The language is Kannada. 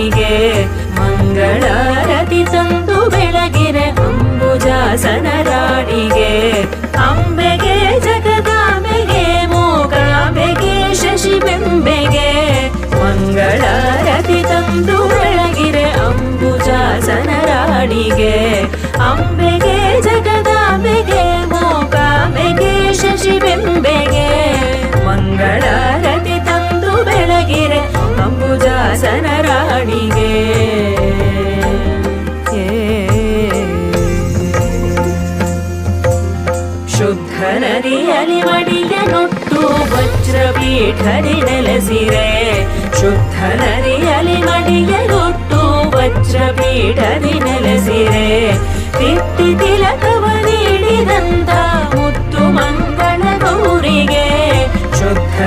ರಾಣಿಗೆ ಮಂಗಳಾರತಿ ತಂದು ಬೆಳಗಿರೆ ಅಂಬುಜಾಸನ ರಾಣಿಗೆ ಅಂಬೆಗೆ ಜಗದಾಂಬೆಗೆ ಮೂಕಾಂಬೆಗೆ ಶಶಿಬಿಂಬೆಗೆ ಮಂಗಳಾರತಿ ತಂದು ಬೆಳಗಿರೆ ಅಂಬುಜಾಸನ ರಾಣಿಗೆ ಅಂಬೆಗೆ ಜಗದಾಂಬೆಗೆ ಮೂಕಾಂಬೆಗೆ ಶಶಿಬಿಂಬೆಗೆ ಮಂಗಳಾರತಿ ತಂದು ಬೆಳಗಿರೆ ಅಂಬುಜಾಸನ ರಾಣಿಗೆ ಶುದ್ಧ ನದಿಯಲಿ ಮಡಿಯ ನೊಟ್ಟು ವಜ್ರಪೀಠದಿ ನೆಲೆಸಿರೆ ಶುದ್ಧ ನದಿಯಲಿ ಮಡಿಯ ನೊಟ್ಟು ವಜ್ರಪೀಠದಿ ನೆಲೆಸಿರೆ ತಿಟ್ಟಿ ತಿಲಕವ ನೀಡಿದಂತ ಮುತ್ತು ಮಂಗಳ ಗೌರಿಗೆ ಶುದ್ಧ